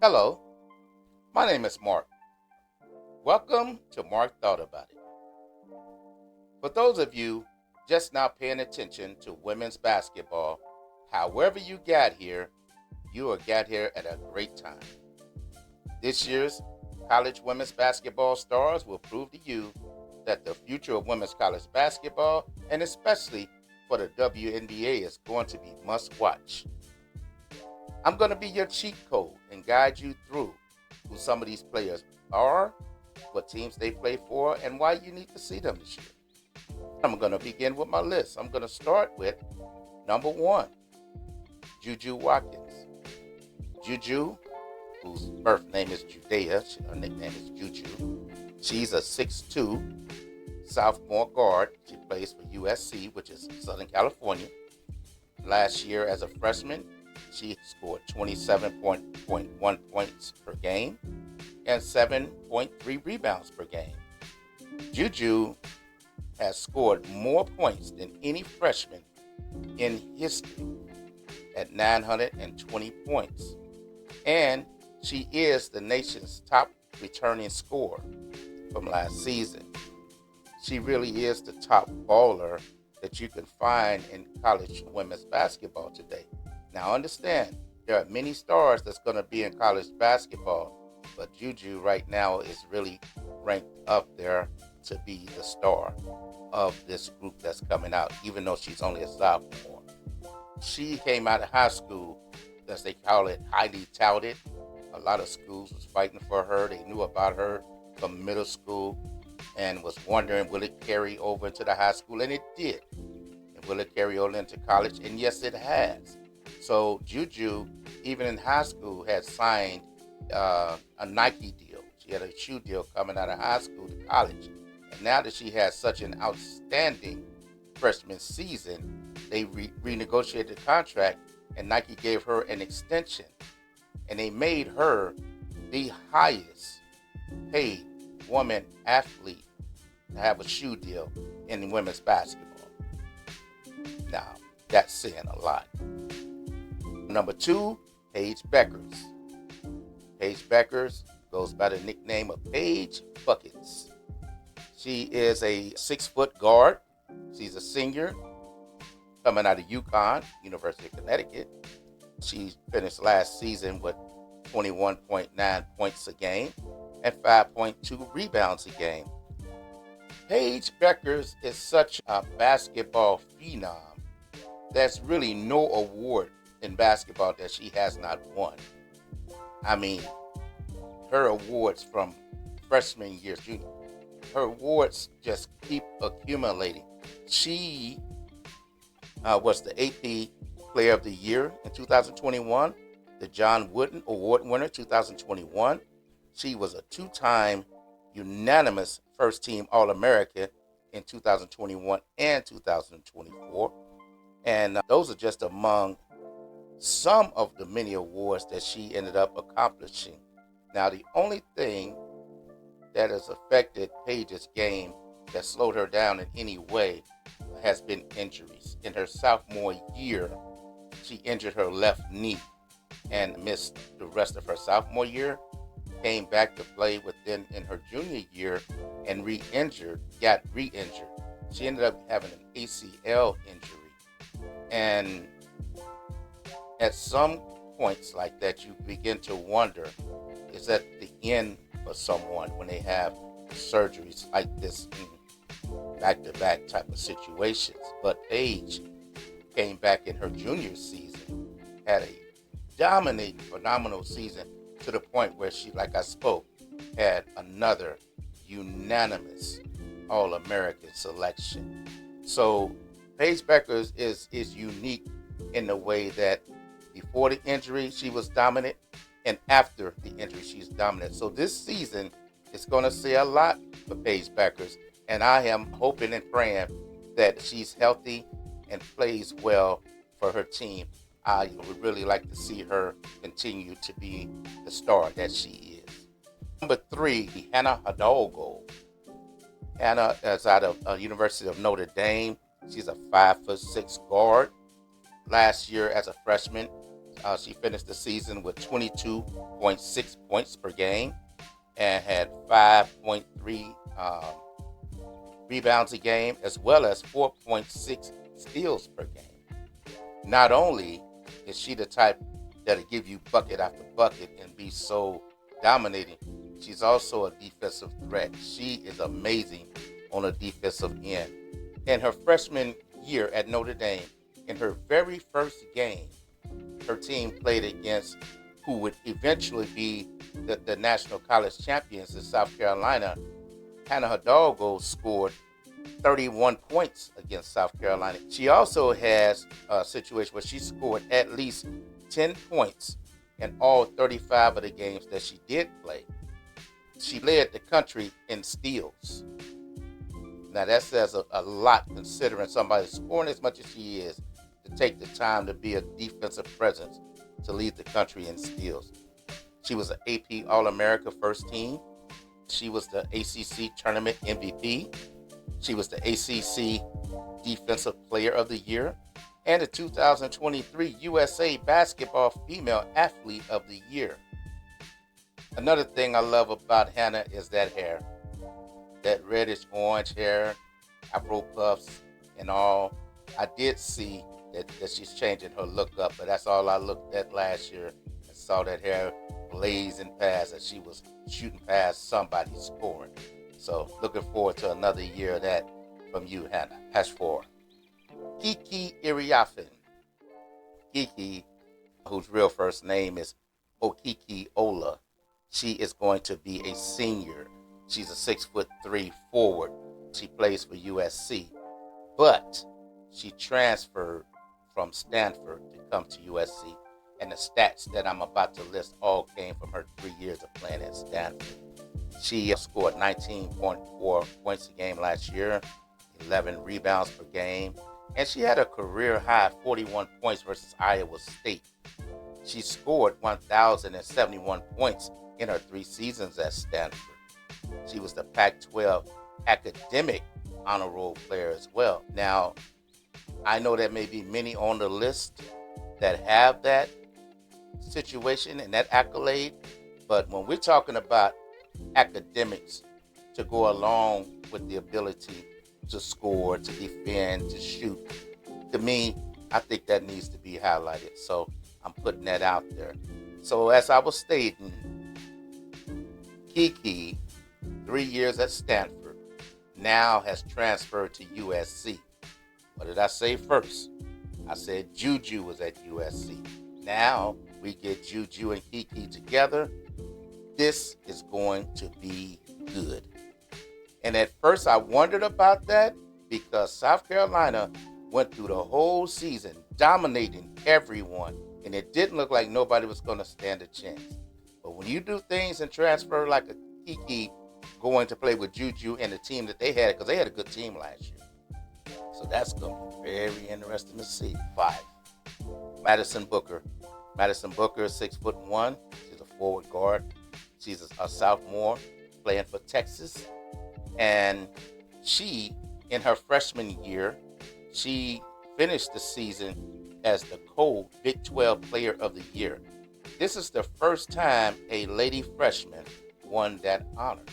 Hello, my name is Mark. Welcome to Mark Thought About It. For those of you just now paying attention to women's basketball, however you got here, you are got here at a great time. This year's college women's basketball stars will prove to you that the future of women's college basketball, and especially for the WNBA, is going to be must watch. I'm going to be your cheat code and guide you through who some of these players are, what teams they play for, and why you need to see them this year. I'm going to begin with my list. I'm going to start with number one, Juju Watkins. Juju, whose birth name is Judea, her nickname is Juju. She's a 6'2 sophomore guard. She plays for USC, which is Southern California. Last year, as a freshman, she scored 27.1 points per game and 7.3 rebounds per game. Juju has scored more points than any freshman in history at 920 points. And she is the nation's top returning scorer from last season. She really is the top baller that you can find in college women's basketball today. Now understand, there are many stars that's going to be in college basketball, but Juju right now is really ranked up there to be the star of this group that's coming out, even though she's only a sophomore. She came out of high school, as they call it, highly touted. A lot of schools was fighting for her. They knew about her from middle school and was wondering, will it carry over into the high school? And it did. And will it carry over into college? And yes, it has. So Juju, even in high school, had signed a Nike deal. She had a shoe deal coming out of high school to college. And now that she has such an outstanding freshman season, they renegotiated the contract, and Nike gave her an extension. And they made her the highest paid woman athlete to have a shoe deal in women's basketball. Now, that's saying a lot. Number two, Paige Bueckers. Paige Bueckers goes by the nickname of Paige Buckets. She is a 6-foot guard. She's a senior coming out of UConn, University of Connecticut. She finished last season with 21.9 points a game and 5.2 rebounds a game. Paige Bueckers is such a basketball phenom. There's really no award in basketball that she has not won. I mean, her awards from freshman year, junior, her awards just keep accumulating. She was the AP Player of the Year in 2021, the John Wooden Award winner 2021. She was a two-time unanimous first-team All-American in 2021 and 2024. And those are just among some of the many awards that she ended up accomplishing. Now, the only thing that has affected Paige's game that slowed her down in any way has been injuries. In her sophomore year, she injured her left knee and missed the rest of her sophomore year, came back to play within in her junior year and got re-injured. She ended up having an ACL injury. And at some points like that, you begin to wonder, is that the end for someone when they have surgeries like this in back-to-back type of situations? But Paige came back in her junior season, had a dominating, phenomenal season to the point where she, like I spoke, had another unanimous All-American selection. So Paige Bueckers is unique in the way that before the injury, she was dominant, and after the injury, she's dominant. So this season is going to say a lot for Paige Bueckers, and I am hoping and praying that she's healthy and plays well for her team. I would really like to see her continue to be the star that she is. Number three, Hannah Hidalgo. Hannah is out of University of Notre Dame. She's a 5'6" guard. Last year as a freshman, She finished the season with 22.6 points per game and had 5.3 rebounds a game, as well as 4.6 steals per game. Not only is she the type that'll give you bucket after bucket and be so dominating, she's also a defensive threat. She is amazing on a defensive end. In her freshman year at Notre Dame, in her very first game, her team played against who would eventually be the national college champions in South Carolina. Hannah Hidalgo scored 31 points against South Carolina. She also has a situation where she scored at least 10 points in all 35 of the games that she did play. She led the country in steals. Now that says a lot, considering somebody scoring as much as she is to take the time to be a defensive presence to lead the country in steals. She was an AP All-America first team. She was the ACC Tournament MVP. She was the ACC Defensive Player of the Year and the 2023 USA Basketball Female Athlete of the Year. Another thing I love about Hannah is that hair. That reddish orange hair, afro puffs and all. I did see that she's changing her look up, but that's all I looked at last year and saw that hair blazing past as she was shooting past somebody scoring. So looking forward to another year of that from you, Hannah. Hash 4. Kiki Iriafen. Kiki, whose real first name is Okiki Ola. She is going to be a senior. She's a 6'3" forward. She plays for USC, but she transferred from Stanford to come to USC. And the stats that I'm about to list all came from her 3 years of playing at Stanford. She scored 19.4 points a game last year, 11 rebounds per game, and she had a career high 41 points versus Iowa State. She scored 1,071 points in her 3 seasons at Stanford. She was the Pac-12 academic honor roll player as well. Now, I know there may be many on the list that have that situation and that accolade, but when we're talking about academics to go along with the ability to score, to defend, to shoot, to me, I think that needs to be highlighted. So I'm putting that out there. So as I was stating, Kiki, 3 years at Stanford, now has transferred to USC. What did I say first? I said Juju was at USC. Now we get Juju and Kiki together. This is going to be good. And at first I wondered about that because South Carolina went through the whole season dominating everyone, and it didn't look like nobody was going to stand a chance. But when you do things and transfer like a Kiki going to play with Juju and the team that they had, because they had a good team last year. So that's going to be very interesting to see. 5. Madison Booker. Madison Booker is 6'1". She's a forward guard. She's a sophomore playing for Texas. And she, in her freshman year, she finished the season as the co-Big 12 Player of the Year. This is the first time a lady freshman won that honor.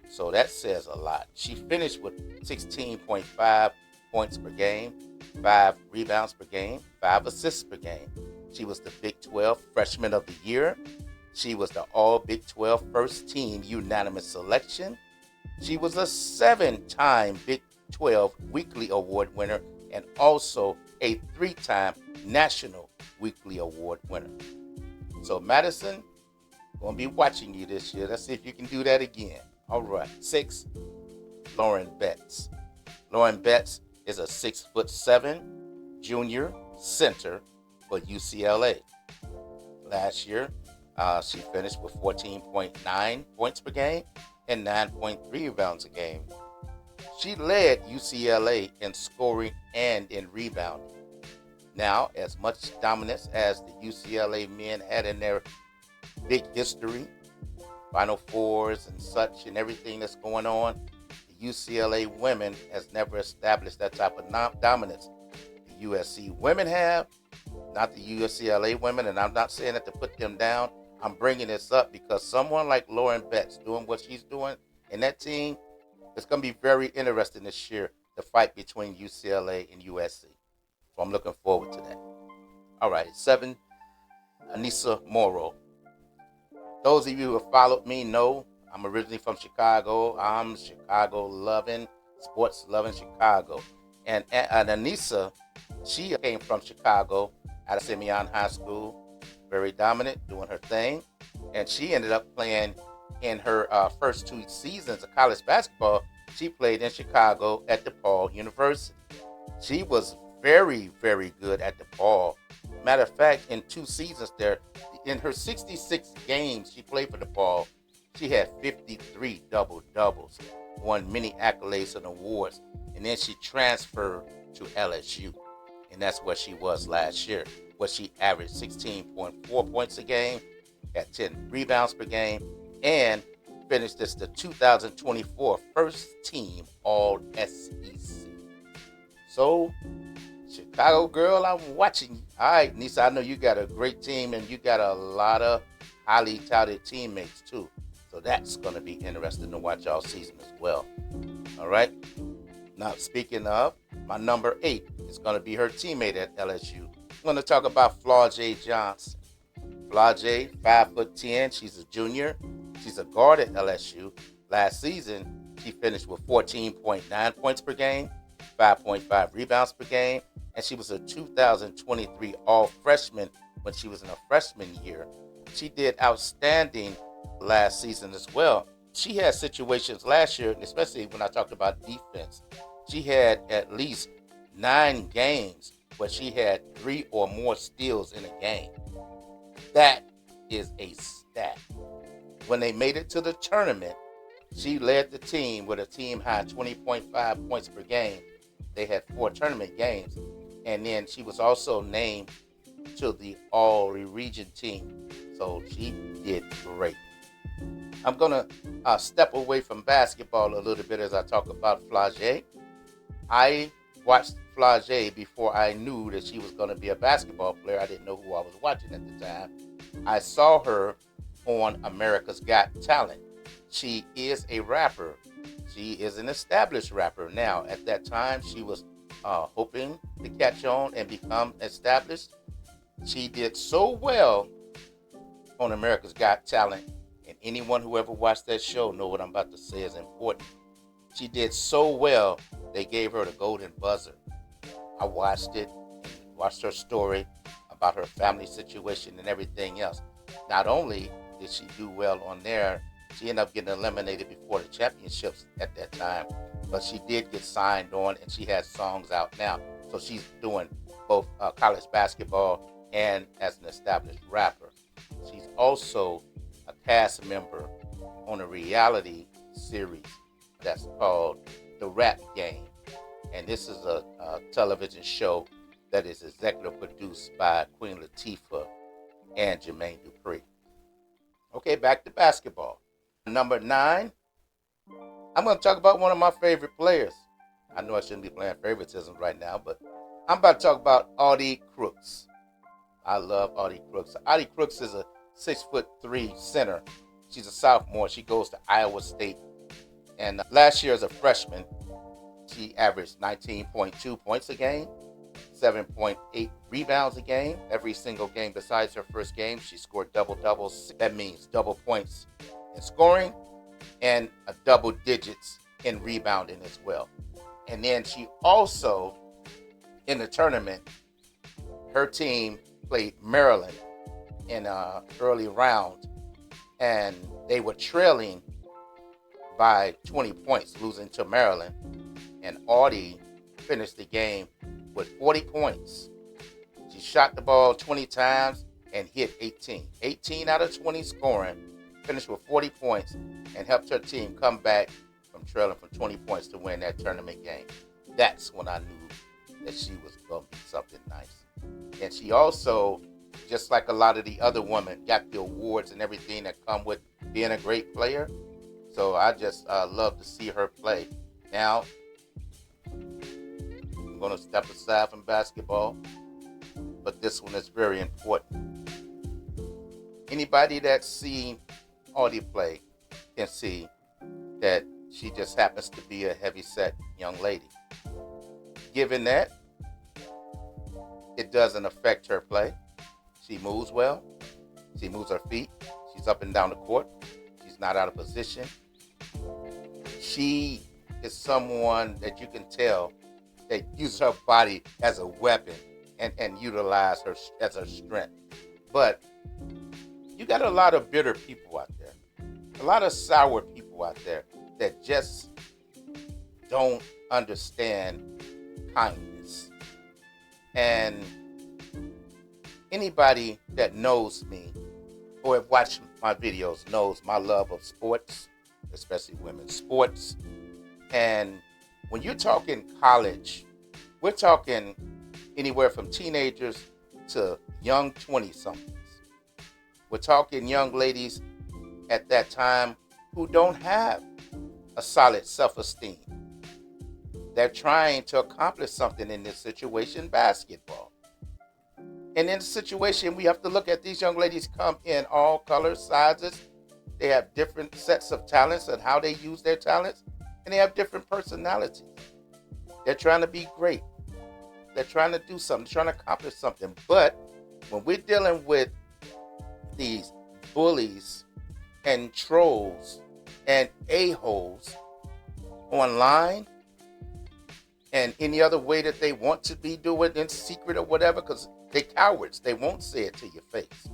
So that says a lot. She finished with 16.5 points per game, 5 rebounds per game, 5 assists per game. She was the Big 12 Freshman of the Year. She was the All Big 12 First Team Unanimous Selection. She was a 7-time Big 12 Weekly Award winner and also a 3-time National Weekly Award winner. So Madison, going to be watching you this year. Let's see if you can do that again. All right. 6, Lauren Betts. Lauren Betts is a 6'7" junior center for UCLA. Last year, she finished with 14.9 points per game and 9.3 rebounds a game. She led UCLA in scoring and in rebounding. Now, as much dominance as the UCLA men had in their big history, Final Fours and such and everything that's going on, the UCLA women has never established that type of dominance. The USC women have, not the UCLA women, and I'm not saying that to put them down. I'm bringing this up because someone like Lauren Betts doing what she's doing in that team, it's going to be very interesting this year, the fight between UCLA and USC. So I'm looking forward to that. All right, 7, Aneesah Morrow. Those of you who have followed me know I'm originally from Chicago. I'm Chicago loving, sports loving Chicago. And Aneesah, she came from Chicago out of Simeon High School, very dominant, doing her thing. And she ended up playing in her first 2 seasons of college basketball. She played in Chicago at DePaul University. She was very, very good at DePaul. Matter of fact, in 2 seasons there, in her 66 games she played for DePaul, she had 53 double-doubles, won many accolades and awards, and then she transferred to LSU, and that's where she was last year, where she averaged 16.4 points a game, had 10 rebounds per game, and finished as the 2024 first team All-SEC. So, Chicago girl, I'm watching you. All right, Nisa, I know you got a great team and you got a lot of highly touted teammates too. So that's going to be interesting to watch all season as well. All right. Now, speaking of, my number 8 is going to be her teammate at LSU. I'm going to talk about Flau'jae Johnson. Flau'jae, 5'10". She's a junior. She's a guard at LSU. Last season, she finished with 14.9 points per game, 5.5 rebounds per game, and she was a 2023 All-Freshman when she was in her freshman year. She did outstanding last season as well. She had situations last year, especially when I talked about defense. She had at least 9 games where she had 3 or more steals in a game. That is a stat. When they made it to the tournament, she led the team with a team high 20.5 points per game. They had 4 tournament games. And then she was also named to the All-Region team. So she did great. I'm going to step away from basketball a little bit as I talk about Flau'jae. I watched Flau'jae before I knew that she was going to be a basketball player. I didn't know who I was watching at the time. I saw her on America's Got Talent. She is a rapper. She is an established rapper now. At that time, she was hoping to catch on and become established. She did so well on America's Got Talent, and anyone who ever watched that show know what I'm about to say is important. She did so well, they gave her the golden buzzer. I watched it, watched her story about her family situation and everything else. Not only did she do well on there, she ended up getting eliminated before the championships at that time, but she did get signed on, and she has songs out now. So she's doing both college basketball and as an established rapper. She's also a cast member on a reality series that's called The Rap Game. And this is a television show that is executive produced by Queen Latifah and Jermaine Dupri. Okay, back to basketball. Number 9, I'm going to talk about one of my favorite players. I know I shouldn't be playing favoritism right now, but I'm about to talk about Audie Crooks. I love Audie Crooks. Audie Crooks is a 6'3" center. She's a sophomore. She goes to Iowa State. And last year as a freshman, she averaged 19.2 points a game, 7.8 rebounds a game. Every single game besides her first game, she scored double-doubles. That means double points in scoring and a double digits in rebounding as well. And then she also, in the tournament, her team played Maryland in an early round, and they were trailing by 20 points, losing to Maryland. And Audie finished the game with 40 points. She shot the ball 20 times and hit 18. 18 out of 20 scoring, finished with 40 points, and helped her team come back from trailing from 20 points to win that tournament game. That's when I knew that she was going to be something nice. And she also, just like a lot of the other women, got the awards and everything that come with being a great player. So I just love to see her play. Now, I'm going to step aside from basketball but this one is very important. Anybody that's seen Audie play can see that she just happens to be a heavy-set young lady. Given that, it doesn't affect her play. She moves well. She moves her feet. She's up and down the court. She's not out of position. She is someone that you can tell that uses her body as a weapon and utilize her as her strength. But you got a lot of bitter people out there, a lot of sour people out there that just don't understand kindness. And anybody that knows me or have watched my videos knows my love of sports, especially women's sports. And when you're talking college, we're talking anywhere from teenagers to young 20-somethings. We're talking young ladies at that time who don't have a solid self-esteem. They're trying to accomplish something in this situation, basketball. And in the situation, we have to look at these young ladies come in all colors, sizes. They have different sets of talents and how they use their talents. And they have different personalities. They're trying to be great. They're trying to do something, trying to accomplish something. But when we're dealing with these bullies and trolls and a-holes online and any other way that they want to be doing in secret or whatever, because they're cowards. They won't say it to your face.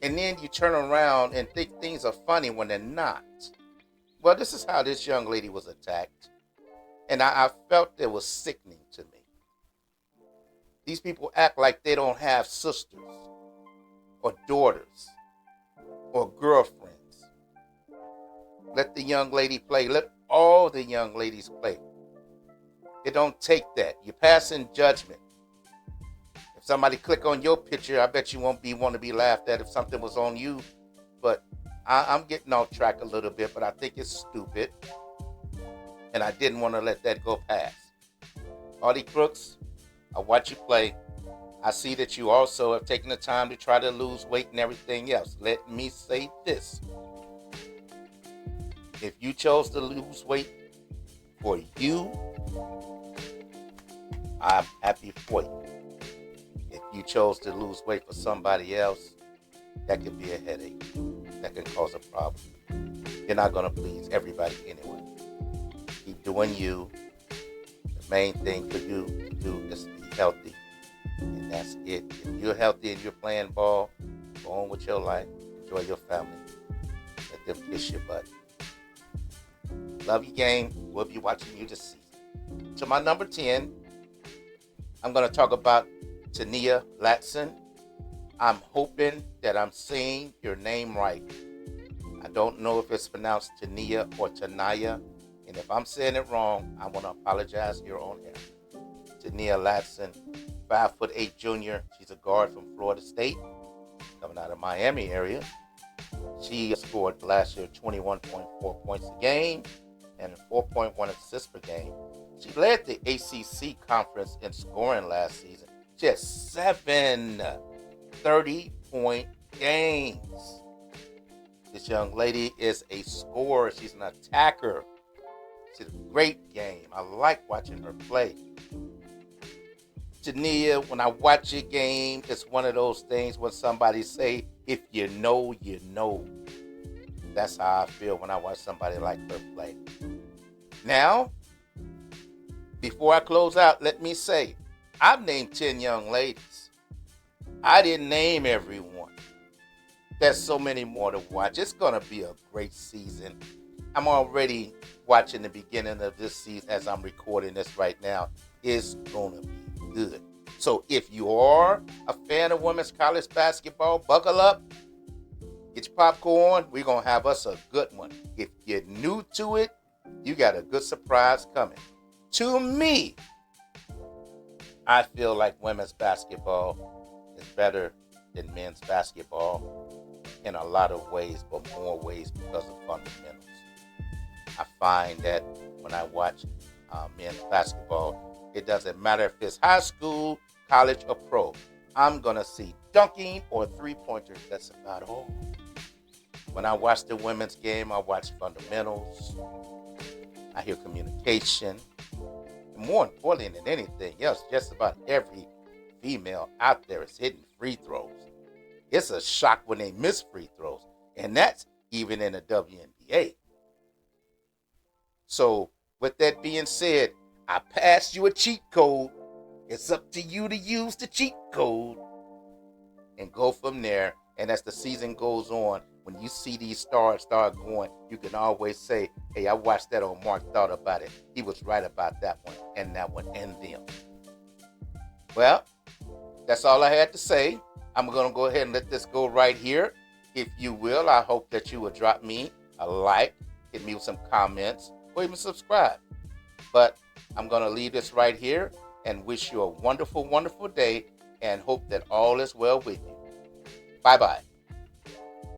And then you turn around and think things are funny when they're not. Well, this is how this young lady was attacked. And I felt it was sickening to me. These people act like they don't have sisters or daughters or girlfriends. Let the young lady play. Let all the young ladies play. It don't take that. You're passing judgment. If somebody click on your picture, I bet you won't want to be laughed at if something was on you. But I'm getting off track a little bit, but I think it's stupid. And I didn't want to let that go past. Audie Crooks, I watch you play. I see that you also have taken the time to try to lose weight and everything else. Let me say this. If you chose to lose weight for you, I'm happy for you. If you chose to lose weight for somebody else, that could be a headache. That can cause a problem. You're not going to please everybody anyway. Keep doing you. The main thing for you to do is be healthy. And that's it. If you're healthy and you're playing ball, go on with your life. Enjoy your family. Let them kiss your butt. Love your game. We'll be watching you this season. To my number 10, I'm going to talk about Tania Latson. I'm hoping that I'm saying your name right. I don't know if it's pronounced Tania or Tanaya. And if I'm saying it wrong, I want to apologize here on air. Tania Latson, 5'8" junior. She's a guard from Florida State, coming out of Miami area. She scored last year 21.4 points a game and 4.1 assists per game. She led the ACC conference in scoring last season. She had 7 30-point games. This young lady is a scorer. She's an attacker. She's a great game. I like watching her play. Tania, when I watch your game, it's one of those things when somebody say, if you know, you know. That's how I feel when I watch somebody like her play. Now, before I close out, let me say, I've named 10 young ladies. I didn't name everyone. There's so many more to watch. It's going to be a great season. I'm already watching the beginning of this season as I'm recording this right now. It's going to be good. So if you are a fan of women's college basketball, buckle up. Get your popcorn. We're going to have us a good one. If you're new to it, you got a good surprise coming. To me, I feel like women's basketball is better than men's basketball in a lot of ways, but more ways because of fundamentals. I find that when I watch men's basketball, it doesn't matter if it's high school, college or pro. I'm going to see dunking or three-pointers. That's about all. When I watch the women's game, I watch fundamentals. I hear communication. And more importantly than anything else, just about every female out there is hitting free throws. It's a shock when they miss free throws. And that's even in the WNBA. So with that being said, I passed you a cheat code. It's up to you to use the cheat code and go from there. And as the season goes on, when you see these stars start going, you can always say, hey, I watched that on Mark Thought About It. He was right about that one and them. Well, that's all I had to say. I'm going to go ahead and let this go right here. If you will, I hope that you will drop me a like, hit me with some comments, or even subscribe. But I'm going to leave this right here and wish you a wonderful, wonderful day and hope that all is well with you. Bye-bye.